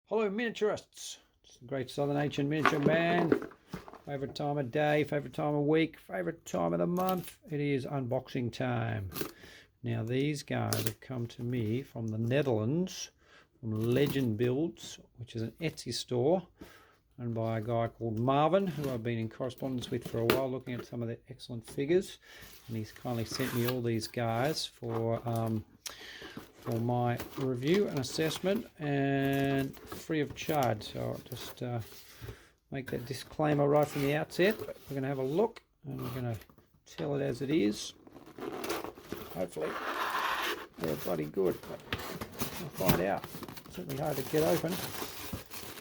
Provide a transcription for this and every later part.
Hello miniaturists, it's the Great Southern Ancient Miniature Man. Favourite time of day, favourite time of week, favourite time of the month. It is unboxing time. Now these guys have come to me from the Netherlands, from Legend Builds, which is an Etsy store run by a guy called Marvin, who I've been in correspondence with for a while, looking at some of the excellent figures. And he's kindly sent me all these guys for my review and assessment, and free of charge. So I'll just make that disclaimer right from the outset. But we're going to have a look and we're going to tell it as it is. Hopefully they're bloody good, but we'll find out. It's certainly hard to get open.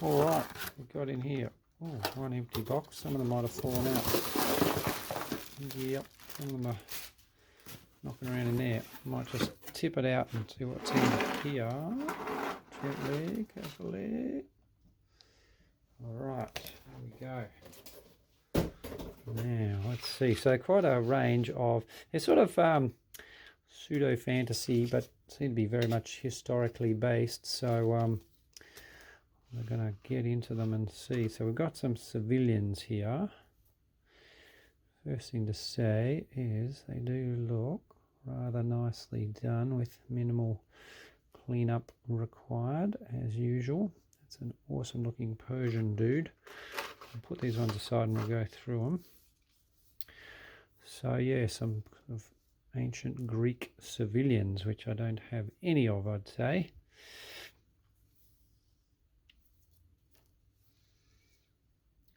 Alright, we've got in here, oh, one empty box. Some of them might have fallen out. Yep, some of them are knocking around in there. I might just tip it out and see what's in here. Gently, carefully. Alright, there we go. Now, let's see. So quite a range of, they're sort of pseudo-fantasy, but seem to be very much historically based. So we're going to get into them and see. So we've got some civilians here. First thing to say is they do look rather nicely done with minimal cleanup required as usual. It's an awesome looking Persian dude. I'll put these ones aside and we'll go through them. So yeah, some sort of ancient Greek civilians, which I don't have any of, I'd say.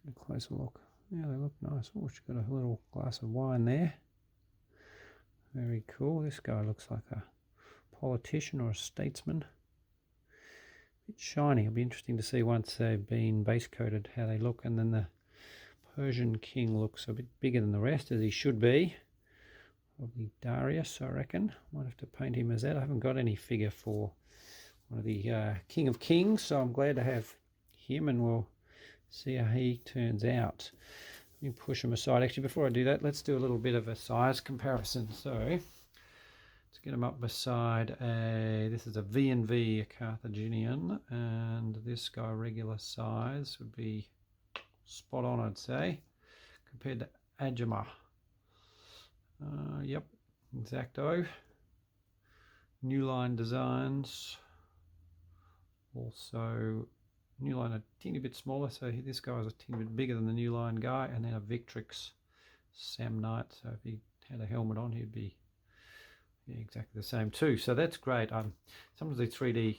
A closer look. Yeah, they look nice. Oh, she's got a little glass of wine there. Very cool. This guy looks like a politician or a statesman. A bit shiny. It'll be interesting to see once they've been base coated how they look. And then the Persian king looks a bit bigger than the rest, as he should be. Probably Darius, I reckon. Might have to paint him as that. I haven't got any figure for one of the King of Kings, so I'm glad to have him, and we'll see how he turns out. Let me push him aside. Actually, before I do that, let's do a little bit of a size comparison. So let's get him up beside this is a V&V, a Carthaginian, and this guy regular size would be spot on, I'd say, compared to Ajama. Yep, exacto. New Line Designs, also New Line a teeny bit smaller, so this guy is a teeny bit bigger than the New Line guy, and then a Victrix Sam Knight, so if he had a helmet on he'd be exactly the same too. So that's great. Some of the 3D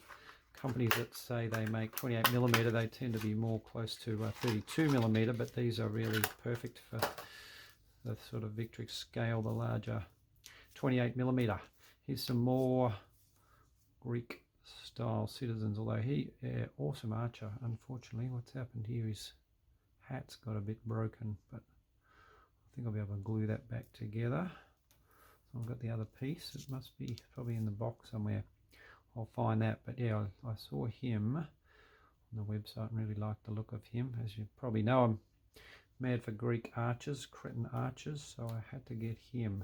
companies that say they make 28mm, they tend to be more close to 32mm, but these are really perfect for the sort of Victrix scale, the larger 28mm. Here's some more Greek style citizens, although awesome archer. Unfortunately, what's happened here, his hat's got a bit broken, but I think I'll be able to glue that back together. So I've got the other piece. It must be probably in the box somewhere. I'll find that. But yeah, I saw him on the website and really liked the look of him. As you probably know, I'm mad for Greek archers, Cretan archers, so I had to get him.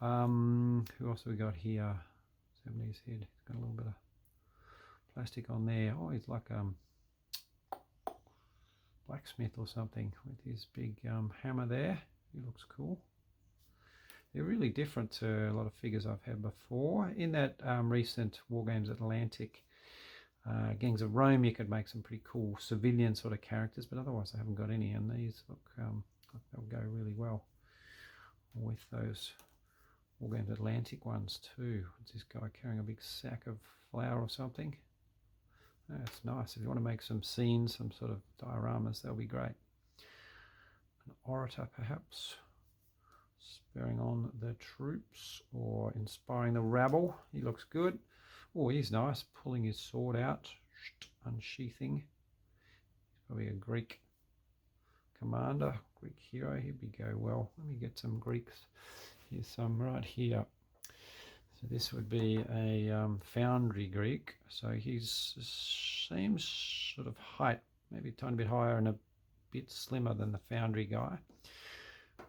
Who else have we got here? 70s head. He's got a little bit of plastic on there. Oh, he's like blacksmith or something with his big hammer there. He looks cool. They're really different to a lot of figures I've had before. In that recent Wargames Atlantic Gangs of Rome, you could make some pretty cool civilian sort of characters, but otherwise I haven't got any, and these look like they'll go really well with those Wargames Atlantic ones too. What's this guy carrying a big sack of flour or something? That's nice. If you want to make some scenes, some sort of dioramas, that'll be great. An orator perhaps, spurring on the troops or inspiring the rabble. He looks good. Oh, he's nice, pulling his sword out, unsheathing. He's probably a Greek commander, Greek hero. He'd be go well. Let me get some Greeks. Here's some right here. So this would be a foundry Greek. So he's seems sort of height, maybe a tiny bit higher and a bit slimmer than the foundry guy.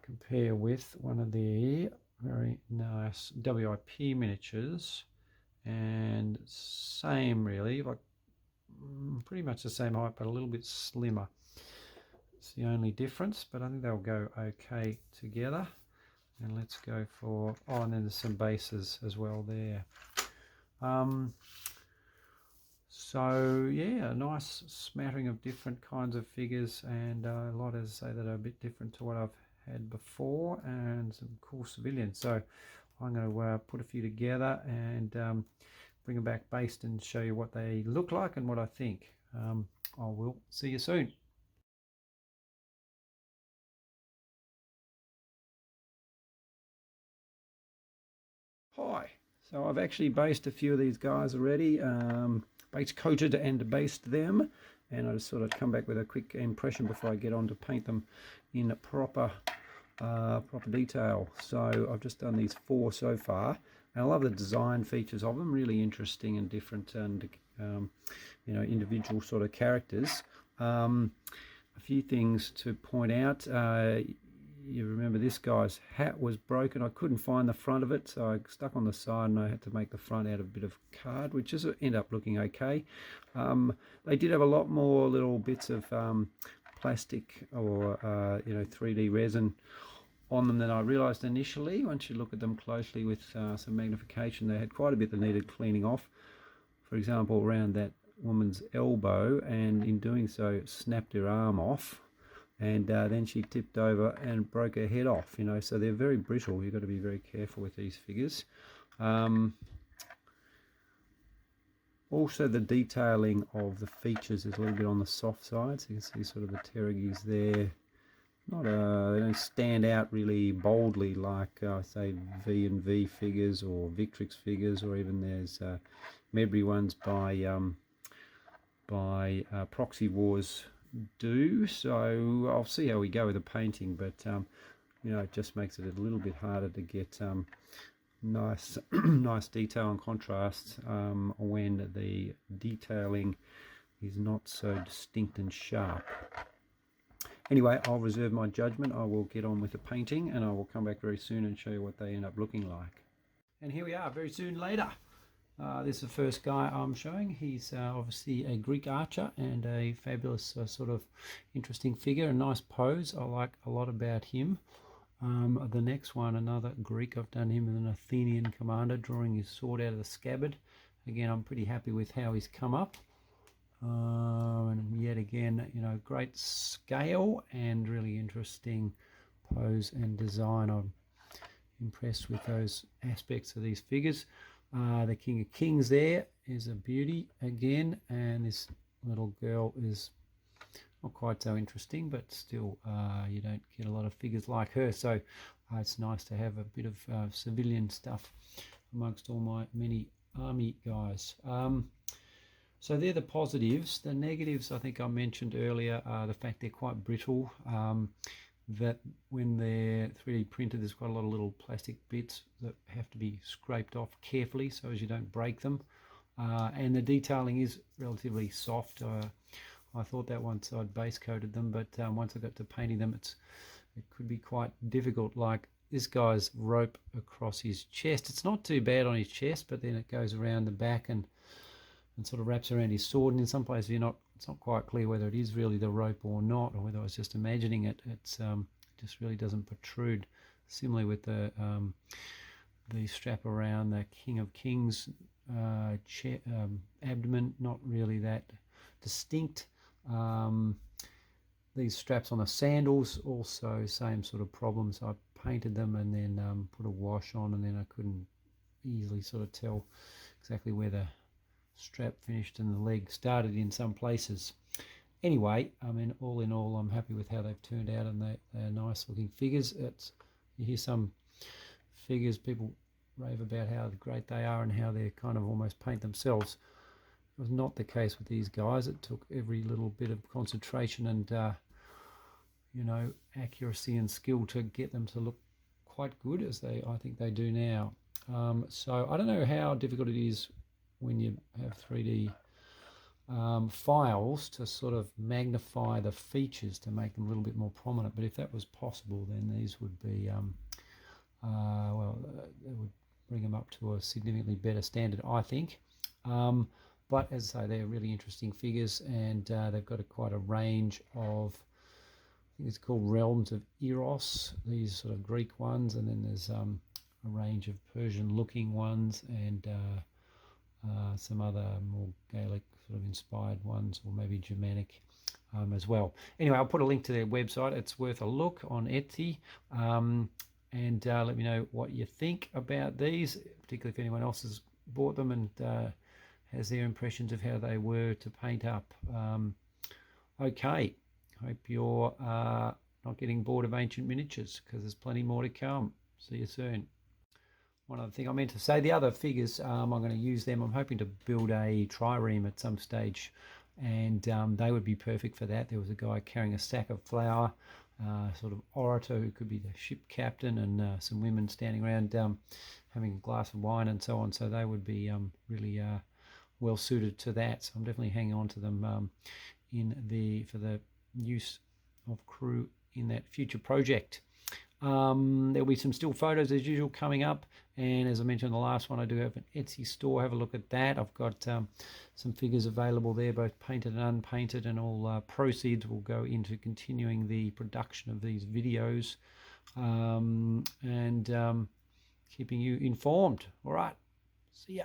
Compare with one of the very nice WIP miniatures, and same really, like pretty much the same height, but a little bit slimmer. It's the only difference, but I think they'll go okay together. And let's go for, oh, and then there's some bases as well there. So yeah, a nice smattering of different kinds of figures, and a lot, as I say, that are a bit different to what I've had before, and some cool civilians. So I'm going to put a few together and bring them back based and show you what they look like and what I think. I will see you soon. Hi. So I've actually based a few of these guys already, base coated and based them, and I just sort of come back with a quick impression before I get on to paint them in proper detail. So I've just done these 4 so far, and I love the design features of them, really interesting and different, and you know, individual sort of characters. A few things to point out. You remember this guy's hat was broken. I couldn't find the front of it, so I stuck on the side and I had to make the front out of a bit of card, which just ended up looking okay. They did have a lot more little bits of plastic or you know, 3D resin on them than I realised initially. Once you look at them closely with some magnification, they had quite a bit that needed cleaning off. For example, around that woman's elbow, and in doing so snapped her arm off, and then she tipped over and broke her head off, you know. So they're very brittle. You've got to be very careful with these figures. Also, the detailing of the features is a little bit on the soft side, so you can see sort of the terigis there. They don't stand out really boldly like say V and V figures or Victrix figures, or even there's Medbury ones by Proxy Wars do. So I'll see how we go with the painting, but you know, it just makes it a little bit harder to get nice nice detail and contrast when the detailing is not so distinct and sharp. Anyway, I'll reserve my judgment. I will get on with the painting, and I will come back very soon and show you what they end up looking like. And here we are, very soon later. This is the first guy I'm showing. He's obviously a Greek archer and a fabulous sort of interesting figure, a nice pose. I like a lot about him. The next one, another Greek, I've done him with an Athenian commander drawing his sword out of the scabbard. Again, I'm pretty happy with how he's come up. And yet again, you know, great scale and really interesting pose and design. I'm impressed with those aspects of these figures. The King of Kings there is a beauty again, and this little girl is not quite so interesting, but still you don't get a lot of figures like her, so it's nice to have a bit of civilian stuff amongst all my many army guys. So they're the positives. The negatives, I think I mentioned earlier, are the fact they're quite brittle, that when they're 3D printed, there's quite a lot of little plastic bits that have to be scraped off carefully so as you don't break them. And the detailing is relatively soft. I thought that once I'd base coated them, but once I got to painting them, it could be quite difficult. Like this guy's rope across his chest. It's not too bad on his chest, but then it goes around the back and sort of wraps around his sword, and in some places it's not quite clear whether it is really the rope or not, or whether I was just imagining it. It just really doesn't protrude. Similarly with the strap around the King of Kings abdomen, not really that distinct. These straps on the sandals, also same sort of problems. I painted them and then put a wash on, and then I couldn't easily sort of tell exactly where the strap finished and the leg started in some places. Anyway, I mean, all in all, I'm happy with how they've turned out, and they're nice looking figures. You hear some figures, people rave about how great they are and how they're kind of almost paint themselves. It was not the case with these guys. It took every little bit of concentration and you know, accuracy and skill to get them to look quite good, as I think they do now. So I don't know how difficult it is when you have 3D files to sort of magnify the features to make them a little bit more prominent, but if that was possible, then these would be well, it would bring them up to a significantly better standard, I think. But as I say, they're really interesting figures, and they've got quite a range of, I think it's called Realms of Eros, these sort of Greek ones, and then there's a range of Persian-looking ones, and some other more Gaelic sort of inspired ones, or maybe Germanic as well. Anyway, I'll put a link to their website. It's worth a look on Etsy. And let me know what you think about these, particularly if anyone else has bought them and has their impressions of how they were to paint up. Okay, hope you're not getting bored of ancient miniatures, because there's plenty more to come. See you soon. One other thing I meant to say, the other figures, I'm going to use them. I'm hoping to build a trireme at some stage, and they would be perfect for that. There was a guy carrying a sack of flour, sort of orator who could be the ship captain, and some women standing around having a glass of wine and so on. So they would be really well suited to that. So I'm definitely hanging on to them for the use of crew in that future project. There'll be some still photos as usual coming up, and as I mentioned in the last one, I do have an Etsy store. Have a look at that. I've got some figures available there, both painted and unpainted, and all proceeds will go into continuing the production of these videos, and keeping you informed. All right, see ya.